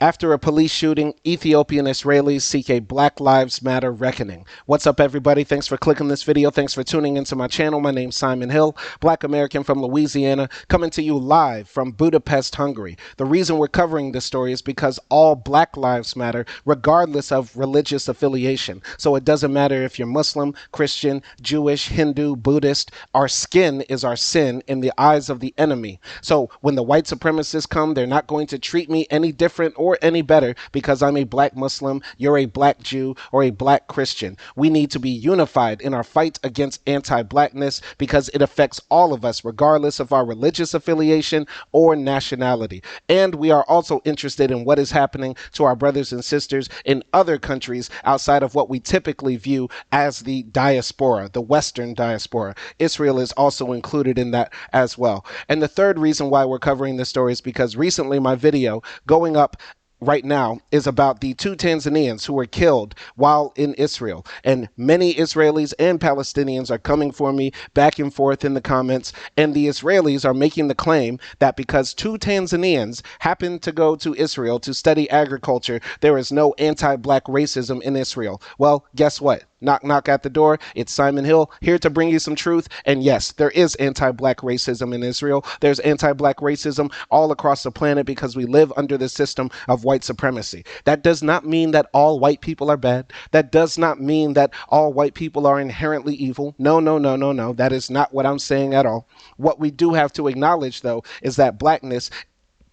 After a police shooting, Ethiopian Israelis seek a Black Lives Matter reckoning. What's up, everybody? Thanks for clicking this video. Thanks for tuning into my channel. My name's Simon Hill, Black American from Louisiana, coming to you live from Budapest, Hungary. The reason we're covering this story is because all Black Lives Matter, regardless of religious affiliation. So it doesn't matter if you're Muslim, Christian, Jewish, Hindu, Buddhist. Our skin is our sin in the eyes of the enemy. So when the white supremacists come, they're not going to treat me any different or any better because I'm a black Muslim, you're a black Jew, or a black Christian. We need to be unified in our fight against anti-blackness because it affects all of us, regardless of our religious affiliation or nationality. And we are also interested in what is happening to our brothers and sisters in other countries outside of what we typically view as the diaspora, the Western diaspora. Israel is also included in that as well. And the third reason why we're covering this story is because recently my video going up right now is about the two Tanzanians who were killed while in Israel. And many Israelis and Palestinians are coming for me back and forth in the comments. And the Israelis are making the claim that because two Tanzanians happened to go to Israel to study agriculture, there is no anti-black racism in Israel. Well, guess what? Knock, knock at the door. It's Simon Hill here to bring you some truth. And yes, there is anti-black racism in Israel. There's anti-black racism all across the planet because we live under the system of white supremacy. That does not mean that all white people are bad. That does not mean that all white people are inherently evil. No, no, no, no, no. That is not what I'm saying at all. What we do have to acknowledge, though, is that blackness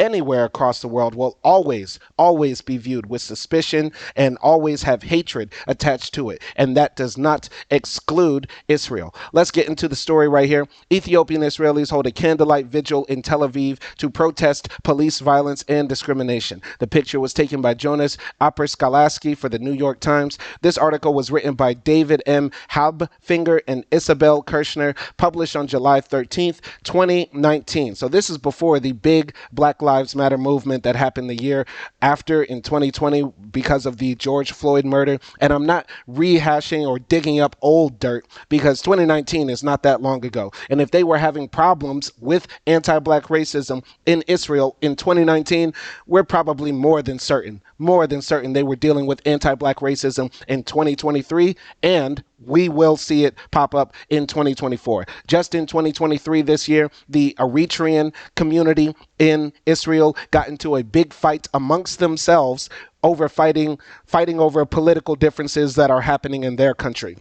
anywhere across the world will always be viewed with suspicion and always have hatred attached to it. And that does not exclude Israel. Let's get into the story right here. Ethiopian Israelis hold a candlelight vigil in Tel Aviv to protest police violence and discrimination. The picture was taken by Jonas Aperskalaski for the New York Times. This article was written by David M. Halbfinger and Isabel Kirshner, published on July 13th, 2019. So this is before the big Black Lives Matter movement that happened the year after in 2020 because of the George Floyd murder. And I'm not rehashing or digging up old dirt because 2019 is not that long ago. And if they were having problems with anti-black racism in Israel in 2019, we're probably more than certain they were dealing with anti-black racism in 2023, and we will see it pop up in 2024. Just in 2023 this year, the Eritrean community in Israel got into a big fight amongst themselves over fighting over political differences that are happening in their country.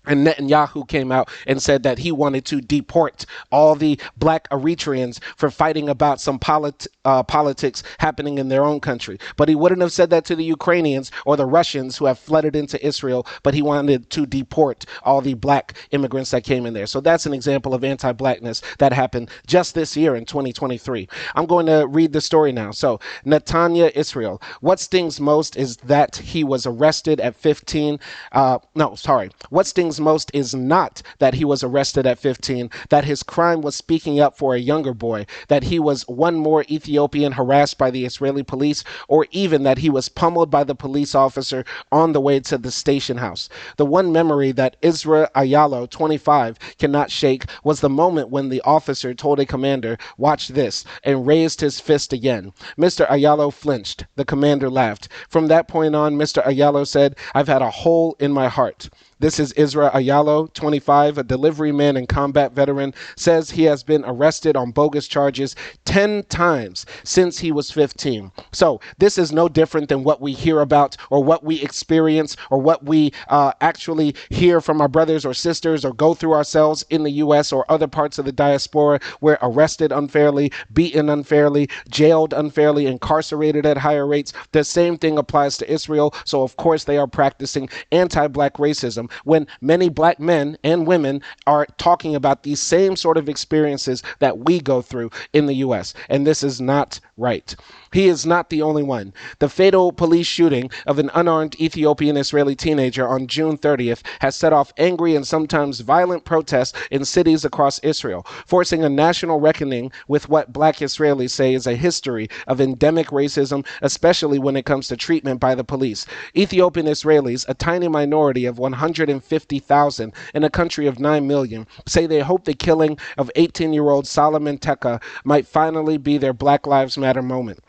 And Netanyahu came out and said that he wanted to deport all the black Eritreans for fighting about some politics happening in their own country. But he wouldn't have said that to the Ukrainians or the Russians who have flooded into Israel, but he wanted to deport all the black immigrants that came in there. So that's an example of anti-blackness that happened just this year in 2023. I'm going to read the story now. So Netanya, Israel. What stings most is that he was arrested at 15. What stings most is not that he was arrested at 15, that his crime was speaking up for a younger boy, that he was one more Ethiopian harassed by the Israeli police, or even that he was pummeled by the police officer on the way to the station house. The one memory that Isra Ayalo, 25, cannot shake was the moment when the officer told a commander, "Watch this," and raised his fist again. Mr. Ayalo flinched. The commander laughed. From that point on, Mr. Ayalo said, "I've had a hole in my heart." This is Isra Ayalo, 25, a delivery man and combat veteran, says he has been arrested on bogus charges 10 times since he was 15. So this is no different than what we hear about or what we experience or what we actually hear from our brothers or sisters or go through ourselves in the U.S. or other parts of the diaspora. We're arrested unfairly, beaten unfairly, jailed unfairly, incarcerated at higher rates. The same thing applies to Israel. So of course they are practicing anti-black racism when many black men and women are talking about these same sort of experiences that we go through in the U.S. And this is not right. He is not the only one. The fatal police shooting of an unarmed Ethiopian Israeli teenager on June 30th has set off angry and sometimes violent protests in cities across Israel, forcing a national reckoning with what black Israelis say is a history of endemic racism, especially when it comes to treatment by the police. Ethiopian Israelis, a tiny minority of 150,000 in a country of 9 million, say they hope the killing of 18-year-old Solomon Teka might finally be their Black Lives Matter moment.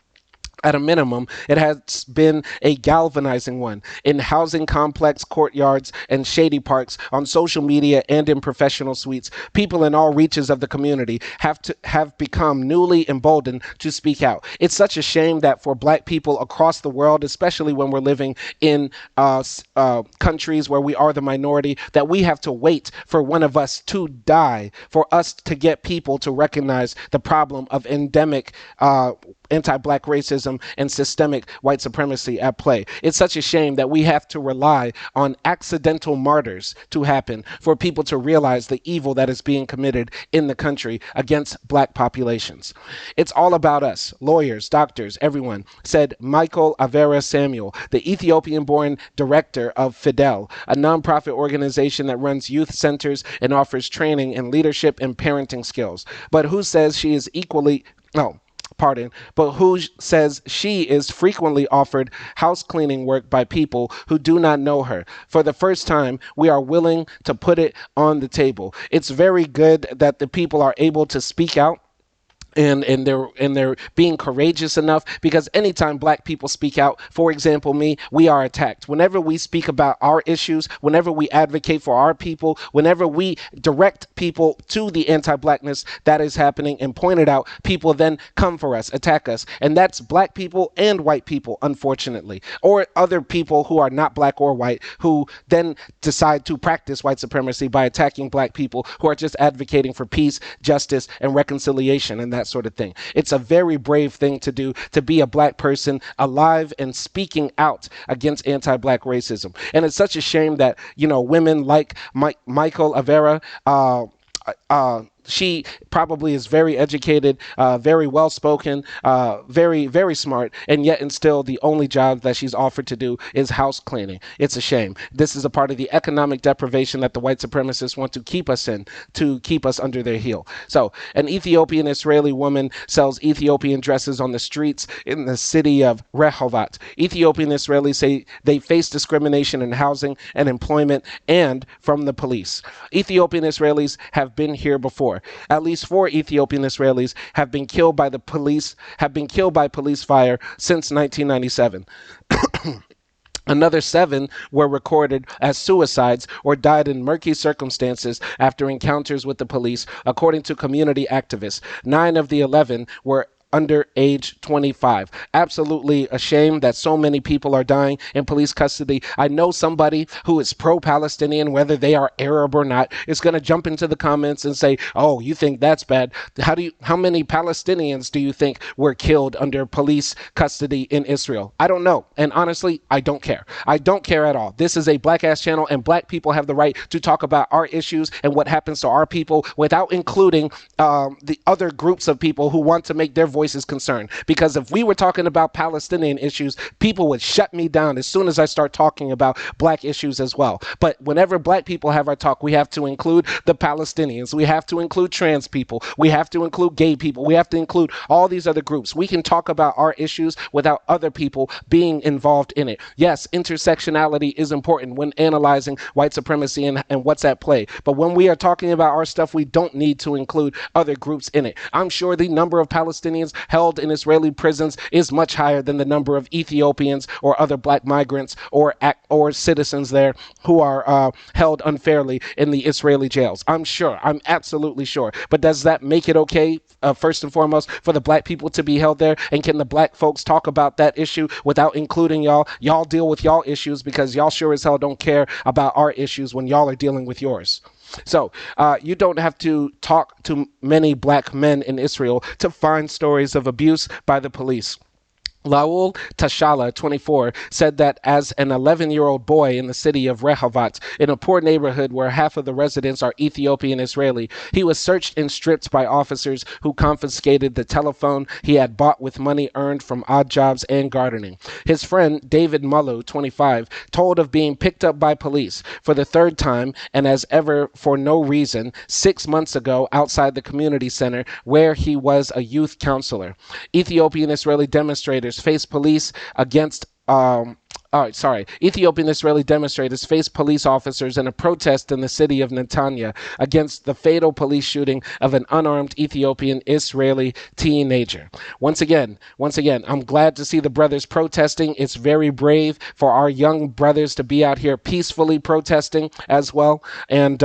At a minimum, it has been a galvanizing one in housing complex courtyards and shady parks, on social media, and in professional suites. People in all reaches of the community have become newly emboldened to speak out. It's such a shame that for Black people across the world, especially when we're living in countries where we are the minority, that we have to wait for one of us to die for us to get people to recognize the problem of endemic anti-Black racism and systemic white supremacy at play. It's such a shame that we have to rely on accidental martyrs to happen for people to realize the evil that is being committed in the country against Black populations. It's all about us, lawyers, doctors, everyone, said Michael Avera Samuel, the Ethiopian-born director of Fidel, a nonprofit organization that runs youth centers and offers training in leadership and parenting skills. But who says she is equally... No, but who says she is frequently offered house cleaning work by people who do not know her. For the first time, we are willing to put it on the table. It's very good that the people are able to speak out, and they're being courageous enough, because anytime Black people speak out, for example me, we are attacked. Whenever we speak about our issues, whenever we advocate for our people, whenever we direct people to the anti-Blackness that is happening and point it out, people then come for us, attack us, and that's Black people and white people, unfortunately, or other people who are not Black or white, who then decide to practice white supremacy by attacking Black people who are just advocating for peace, justice, and reconciliation, and that sort of thing. It's a very brave thing to do, to be a Black person alive and speaking out against anti-Black racism. And it's such a shame that, women like Michael Avera, she probably is very educated, very well-spoken, very, very smart, and yet and still the only job that she's offered to do is house cleaning. It's a shame. This is a part of the economic deprivation that the white supremacists want to keep us in, to keep us under their heel. So, an Ethiopian Israeli woman sells Ethiopian dresses on the streets in the city of Rehovot. Ethiopian Israelis say they face discrimination in housing and employment and from the police. Ethiopian Israelis have been here before. At least 4 Ethiopian Israelis have been killed by police fire since 1997. Another 7 were recorded as suicides or died in murky circumstances after encounters with the police, according to community activists. 9 of the 11 were under age 25. Absolutely a shame that so many people are dying in police custody. I know somebody who is pro-Palestinian, whether they are Arab or not, is going to jump into the comments and say, "Oh, you think that's bad? How many Palestinians do you think were killed under police custody in Israel?" I don't know. And honestly, I don't care. I don't care at all. This is a Black ass channel, and Black people have the right to talk about our issues and what happens to our people without including the other groups of people who want to make their voices concerned. Because if we were talking about Palestinian issues, people would shut me down as soon as I start talking about Black issues as well. But whenever Black people have our talk, we have to include the Palestinians. We have to include trans people. We have to include gay people. We have to include all these other groups. We can talk about our issues without other people being involved in it. Yes, intersectionality is important when analyzing white supremacy and what's at play. But when we are talking about our stuff, we don't need to include other groups in it. I'm sure the number of Palestinians held in Israeli prisons is much higher than the number of Ethiopians or other Black migrants or citizens there who are held unfairly in the Israeli jails. I'm sure. I'm absolutely sure. But does that make it okay, first and foremost, for the Black people to be held there? And can the Black folks talk about that issue without including y'all? Y'all deal with y'all issues because y'all sure as hell don't care about our issues when y'all are dealing with yours. So you don't have to talk to many Black men in Israel to find stories of abuse by the police. Laul Tashala, 24, said that as an 11-year-old boy in the city of Rehovot, in a poor neighborhood where half of the residents are Ethiopian Israeli, he was searched and stripped by officers who confiscated the telephone he had bought with money earned from odd jobs and gardening. His friend, David Mullu, 25, told of being picked up by police for the 3rd time, and as ever for no reason, 6 months ago outside the community center where he was a youth counselor. Ethiopian Israeli demonstrators faced police against Ethiopian Israeli demonstrators faced police officers in a protest in the city of Netanya against the fatal police shooting of an unarmed Ethiopian Israeli teenager. Once again, I'm glad to see the brothers protesting. It's very brave for our young brothers to be out here peacefully protesting as well. And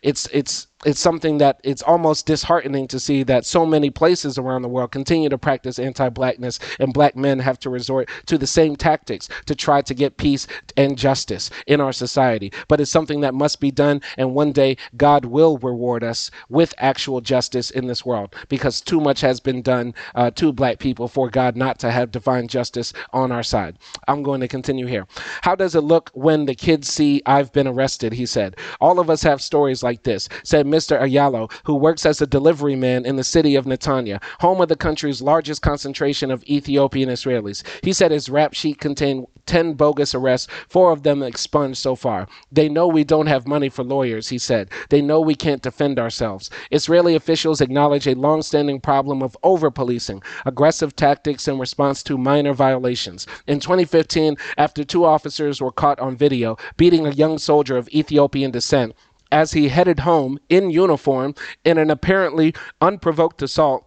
it's something that it's almost disheartening to see that so many places around the world continue to practice anti-blackness, and black men have to resort to the same tactics to try to get peace and justice in our society. But it's something that must be done, and one day God will reward us with actual justice in this world, because too much has been done to black people for God not to have divine justice on our side. I'm going to continue here. How does it look when the kids see I've been arrested? He said. All of us have stories like this, said Mr. Ayalo, who works as a delivery man in the city of Netanya, home of the country's largest concentration of Ethiopian Israelis. He said his rap sheet contained 10 bogus arrests, 4 of them expunged so far. They know we don't have money for lawyers, he said. They know we can't defend ourselves. Israeli officials acknowledge a long-standing problem of over-policing, aggressive tactics in response to minor violations. In 2015, after 2 officers were caught on video beating a young soldier of Ethiopian descent as he headed home in uniform in an apparently unprovoked assault,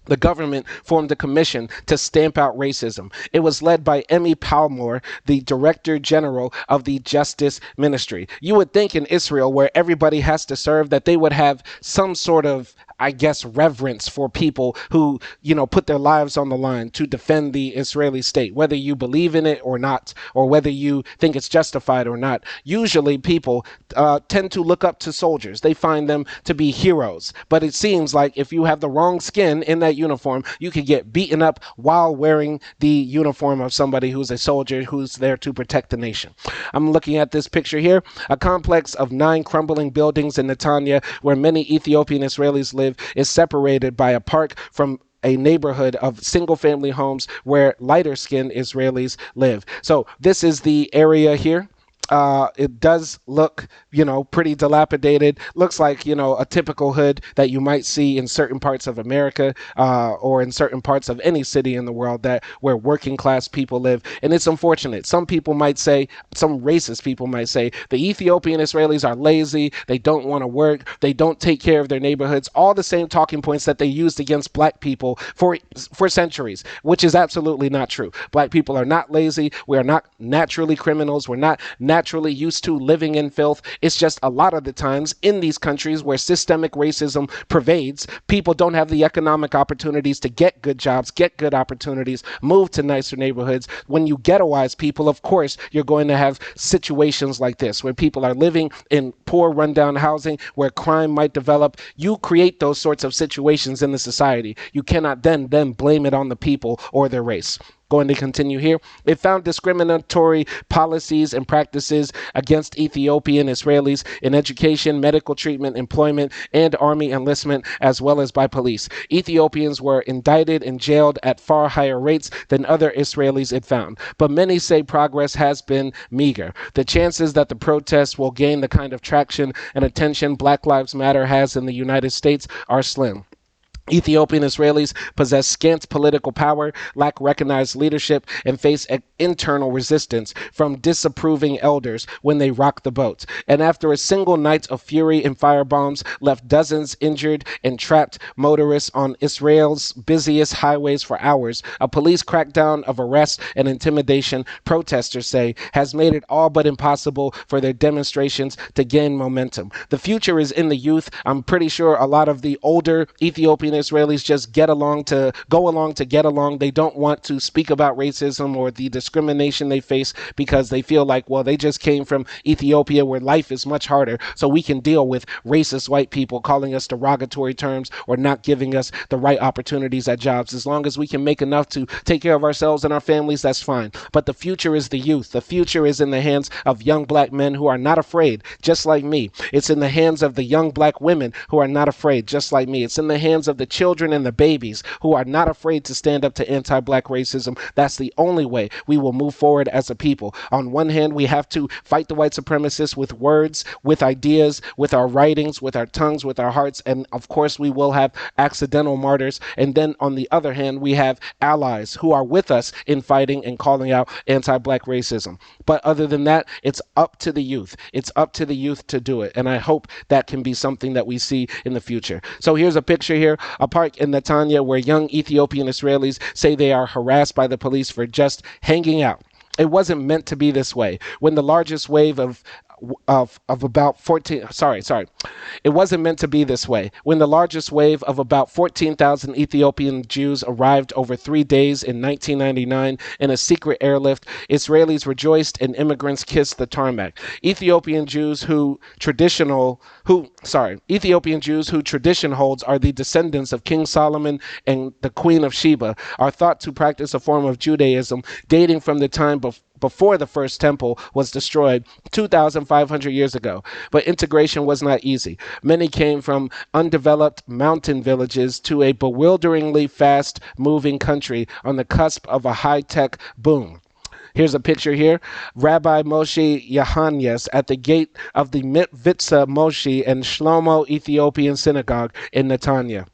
the government formed a commission to stamp out racism. It was led by Emmy Palmore, the Director General of the Justice Ministry. You would think in Israel, where everybody has to serve, that they would have some sort of, I guess, reverence for people who, put their lives on the line to defend the Israeli state, whether you believe in it or not, or whether you think it's justified or not. Usually people tend to look up to soldiers. They find them to be heroes. But it seems like if you have the wrong skin in that uniform, you could get beaten up while wearing the uniform of somebody who's a soldier who's there to protect the nation. I'm looking at this picture here, a complex of 9 crumbling buildings in Netanya where many Ethiopian Israelis live is separated by a park from a neighborhood of single-family homes where lighter-skinned Israelis live. So this is the area here. It does look, pretty dilapidated. Looks like, a typical hood that you might see in certain parts of America or in certain parts of any city in the world where working class people live. And it's unfortunate. Some people might say, some racist people might say, the Ethiopian Israelis are lazy. They don't want to work. They don't take care of their neighborhoods. All the same talking points that they used against black people for centuries, which is absolutely not true. Black people are not lazy. We are not naturally criminals. We're not naturally used to living in filth. It's just a lot of the times in these countries where systemic racism pervades, people don't have the economic opportunities to get good jobs, get good opportunities, move to nicer neighborhoods. When you ghettoize people, of course, you're going to have situations like this where people are living in poor rundown housing, where crime might develop. You create those sorts of situations in the society. You cannot then blame it on the people or their race. Going to continue here. It found discriminatory policies and practices against Ethiopian Israelis in education, medical treatment, employment, and army enlistment, as well as by police. Ethiopians were indicted and jailed at far higher rates than other Israelis it found. But many say progress has been meager. The chances that the protests will gain the kind of traction and attention Black Lives Matter has in the United States are slim. Ethiopian Israelis possess scant political power, lack recognized leadership, and face internal resistance from disapproving elders when they rock the boat. And after a single night of fury and firebombs left dozens injured and trapped motorists on Israel's busiest highways for hours, a police crackdown of arrests and intimidation, protesters say, has made it all but impossible for their demonstrations to gain momentum. The future is in the youth. I'm pretty sure a lot of the older Ethiopian Israelis just go along to get along. They don't want to speak about racism or the discrimination they face because they feel like, well, they just came from Ethiopia where life is much harder, so we can deal with racist white people calling us derogatory terms or not giving us the right opportunities at jobs. As long as we can make enough to take care of ourselves and our families, that's fine. But the future is the youth. The future is in the hands of young black men who are not afraid, just like me. It's in the hands of the young black women who are not afraid, just like me. It's in the hands of the the children and the babies who are not afraid to stand up to anti-black racism. That's the only way we will move forward as a people. On one hand, we have to fight the white supremacists with words, with ideas, with our writings, with our tongues, with our hearts, and of course we will have accidental martyrs. And then on the other hand, we have allies who are with us in fighting and calling out anti-black racism. But other than that, it's up to the youth. It's up to the youth to do it. And I hope that can be something that we see in the future. So here's a picture here, a park in Netanya where young Ethiopian Israelis say they are harassed by the police for just hanging out. It wasn't meant to be this way. When the largest wave of about 14 sorry it wasn't meant to be this way. When the largest wave of about 14,000 Ethiopian Jews arrived over 3 days in 1999 in a secret airlift, Israelis rejoiced and immigrants kissed the tarmac. Ethiopian Jews who tradition holds are the descendants of King Solomon and the Queen of Sheba, are thought to practice a form of Judaism dating from the time before the first temple was destroyed 2,500 years ago. But integration was not easy. Many came from undeveloped mountain villages to a bewilderingly fast-moving country on the cusp of a high-tech boom. Here's a picture here. Rabbi Moshe Yahanyas at the gate of the Mitvitza Moshe and Shlomo Ethiopian Synagogue in Netanya.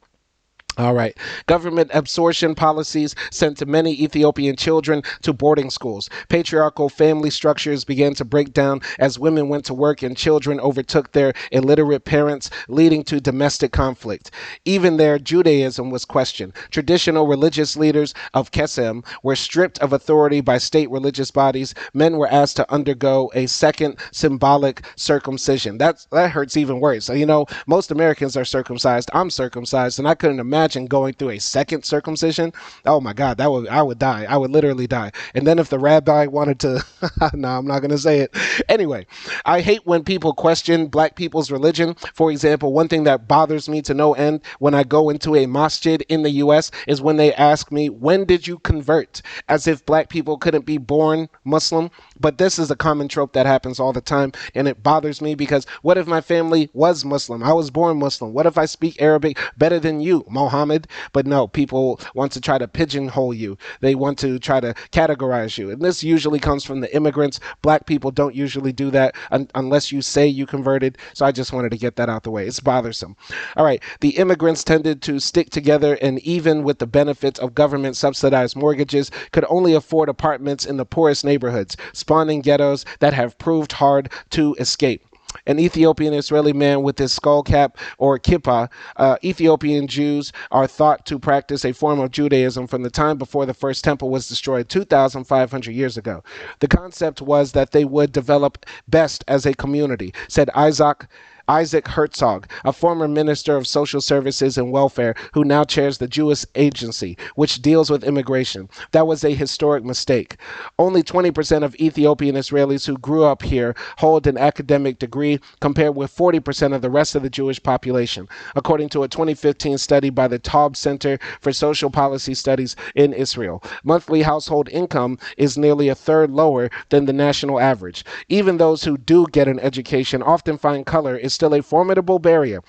All right. Government absorption policies sent many Ethiopian children to boarding schools. Patriarchal family structures began to break down as women went to work and children overtook their illiterate parents, leading to domestic conflict. Even their Judaism was questioned. Traditional religious leaders of Kesem were stripped of authority by state religious bodies. Men were asked to undergo a second symbolic circumcision. That hurts even worse. So, most Americans are circumcised. I'm circumcised, and I couldn't imagine going through a second circumcision. Oh my God, I would die. I would literally die. And then if the rabbi wanted to, no, I'm not going to say it. Anyway, I hate when people question black people's religion. For example, one thing that bothers me to no end when I go into a masjid in the US is when they ask me, when did you convert? As if black people couldn't be born Muslim. But this is a common trope that happens all the time, and it bothers me because what if my family was Muslim? I was born Muslim. What if I speak Arabic better than you, Mohammed? But no, people want to try to pigeonhole you. They want to try to categorize you. And this usually comes from the immigrants. Black people don't usually do that unless you say you converted. So I just wanted to get that out the way. It's bothersome. All right. The immigrants tended to stick together, and even with the benefits of government subsidized mortgages, could only afford apartments in the poorest neighborhoods, spawning ghettos that have proved hard to escape. An Ethiopian Israeli man with his skull cap or kippah. Ethiopian Jews are thought to practice a form of Judaism from the time before the first temple was destroyed 2,500 years ago. The concept was that they would develop best as a community, said Isaac Herzog, a former minister of social services and welfare who now chairs the Jewish Agency, which deals with immigration. That was a historic mistake. Only 20% of Ethiopian Israelis who grew up here hold an academic degree, compared with 40% of the rest of the Jewish population, according to a 2015 study by the Taub Center for Social Policy Studies in Israel. Monthly household income is nearly a third lower than the national average. Even those who do get an education often find color is still a formidable barrier.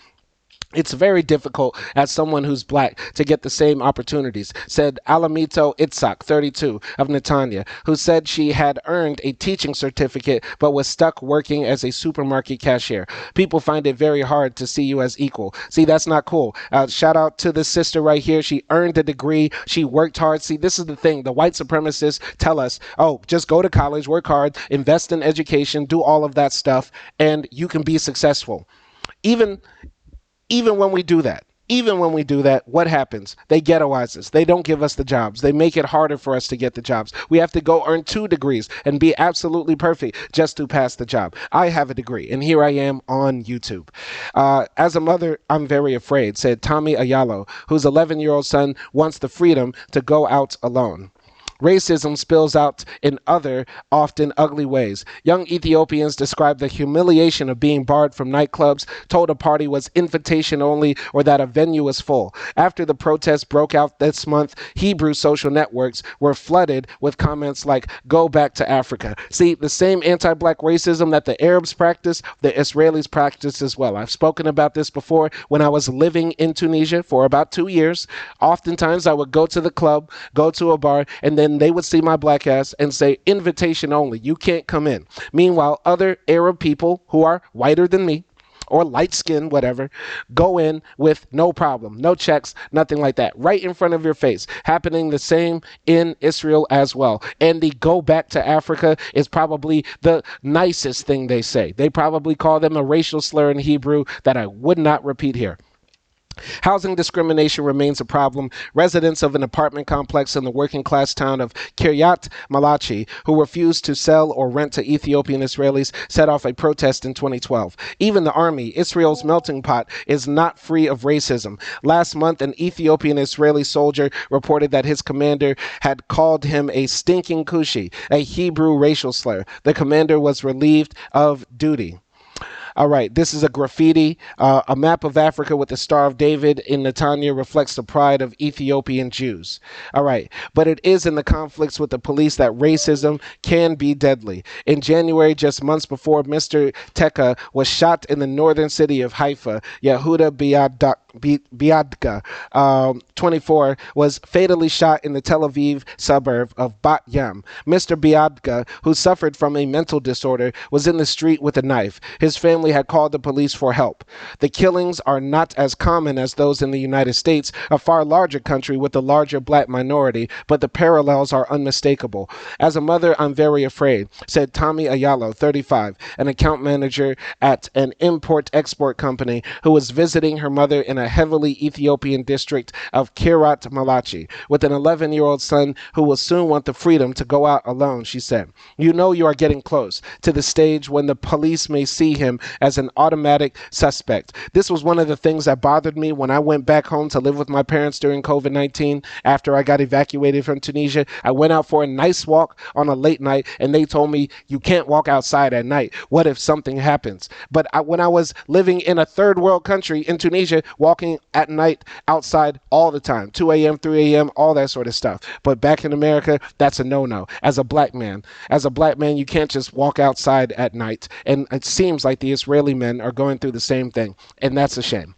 It's very difficult as someone who's black to get the same opportunities, said Alamito Itzak, 32, of Netanya, who said she had earned a teaching certificate but was stuck working as a supermarket cashier. People find it very hard to see you as equal. See, that's not cool. Shout out to this sister right here. She earned a degree. She worked hard. See, this is the thing. The white supremacists tell us, oh, just go to college, work hard, invest in education, do all of that stuff, and you can be successful. Even when we do that, what happens? They ghettoize us. They don't give us the jobs. They make it harder for us to get the jobs. We have to go earn 2 degrees and be absolutely perfect just to pass the job. I have a degree, and here I am on YouTube. As a mother, I'm very afraid, said Tommy Ayalo, whose 11-year-old son wants the freedom to go out alone. Racism spills out in other, often ugly ways. Young Ethiopians described the humiliation of being barred from nightclubs, told a party was invitation only, or that a venue was full. After the protests broke out this month, Hebrew social networks were flooded with comments like, "Go back to Africa." See, the same anti-black racism that the Arabs practice, the Israelis practice as well. I've spoken about this before when I was living in Tunisia for about 2 years. Oftentimes I would go to the club, go to a bar, and then they would see my black ass and say, "Invitation only, you can't come in." Meanwhile, other Arab people who are whiter than me, or light skin, whatever, go in with no problem, no checks, nothing like that, right in front of your face. Happening the same in Israel as well. And the "go back to Africa" is probably the nicest thing they say. They probably call them a racial slur in Hebrew that I would not repeat here. Housing discrimination remains a problem. Residents of an apartment complex in the working class town of Kiryat Malachi, who refused to sell or rent to Ethiopian Israelis, set off a protest in 2012. Even the army, Israel's melting pot, is not free of racism. Last month, an Ethiopian Israeli soldier reported that his commander had called him a stinking Kushi, a Hebrew racial slur. The commander was relieved of duty. All right, this is a graffiti. A map of Africa with the Star of David in Netanya reflects the pride of Ethiopian Jews. All right, but it is in the conflicts with the police that racism can be deadly. In January, just months before Mr. Teka was shot in the northern city of Haifa, Yehuda Biadka, 24, was fatally shot in the Tel Aviv suburb of Bat Yam. Mr. Biadka, who suffered from a mental disorder, was in the street with a knife. His family had called the police for help. The killings are not as common as those in the United States, a far larger country with a larger black minority, but the parallels are unmistakable. As a mother, I'm very afraid, said Tommy Ayalo, 35, an account manager at an import-export company who was visiting her mother in a heavily Ethiopian district of Kiryat Malachi with an 11-year-old son who will soon want the freedom to go out alone, she said. "You know you are getting close to the stage when the police may see him as an automatic suspect." This was one of the things that bothered me when I went back home to live with my parents during COVID-19 after I got evacuated from Tunisia. I went out for a nice walk on a late night and they told me, "You can't walk outside at night. What if something happens?" But when I was living in a third world country in Tunisia, walking at night outside all the time, 2 a.m., 3 a.m., all that sort of stuff. But back in America, that's a no-no. As a black man, you can't just walk outside at night. And it seems like the Israeli men are going through the same thing, and that's a shame.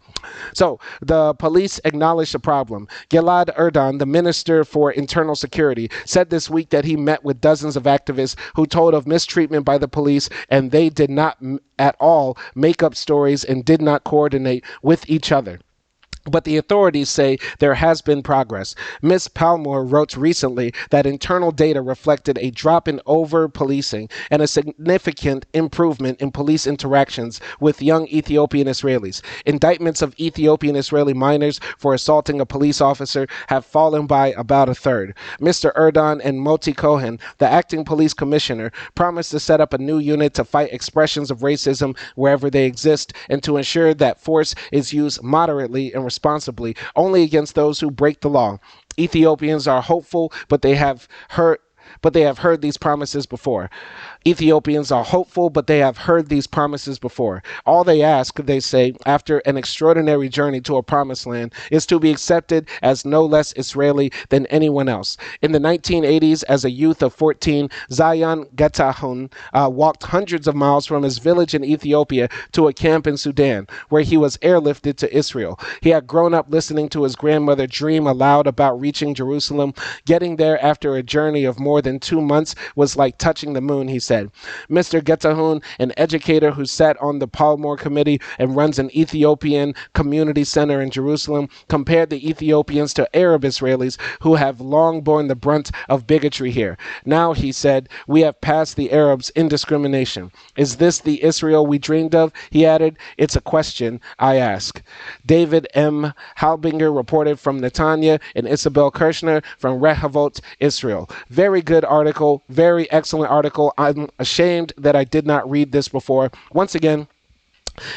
So the police acknowledged the problem. Gilad Erdan, the Minister for Internal Security, said this week that he met with dozens of activists who told of mistreatment by the police, and they did not at all make up stories and did not coordinate with each other. But the authorities say there has been progress. Ms. Palmore wrote recently that internal data reflected a drop in over-policing and a significant improvement in police interactions with young Ethiopian Israelis. Indictments of Ethiopian Israeli minors for assaulting a police officer have fallen by about a third. Mr. Erdan and Moti Cohen, the acting police commissioner, promised to set up a new unit to fight expressions of racism wherever they exist and to ensure that force is used moderately and responsibly only against those who break the law. Ethiopians are hopeful, but they have heard these promises before. Ethiopians are hopeful, but they have heard these promises before. All they ask, they say, after an extraordinary journey to a promised land, is to be accepted as no less Israeli than anyone else. In the 1980s, as a youth of 14, Zion Getahun walked hundreds of miles from his village in Ethiopia to a camp in Sudan, where he was airlifted to Israel. He had grown up listening to his grandmother dream aloud about reaching Jerusalem. Getting there after a journey of more than 2 months was like touching the moon, he said. Mr. Getahun, an educator who sat on the Palmore Committee and runs an Ethiopian community center in Jerusalem, compared the Ethiopians to Arab Israelis who have long borne the brunt of bigotry here. Now, he said, we have passed the Arabs in discrimination. Is this the Israel we dreamed of? He added, it's a question I ask. David M. Halbinger reported from Netanya and Isabel Kirshner from Rehovot, Israel. Very good article, very excellent article. I'm ashamed that I did not read this before. Once again,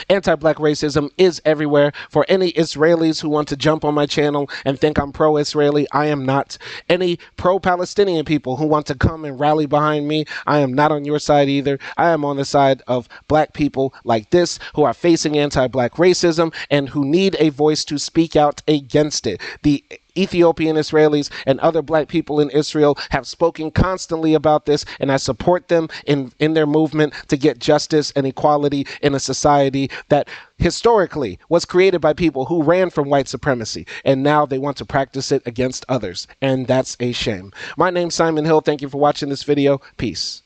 Anti-black racism is everywhere. For any Israelis who want to jump on my channel and think I'm pro-Israeli, I am not. Any pro-Palestinian people who want to come and rally behind me, I am not on your side either. I am on the side of black people like this who are facing anti-black racism and who need a voice to speak out against it. The Ethiopian Israelis and other black people in Israel have spoken constantly about this, and I support them in their movement to get justice and equality in a society that historically was created by people who ran from white supremacy, and now they want to practice it against others, and that's a shame. My name's Simon Hill. Thank you for watching this video. Peace.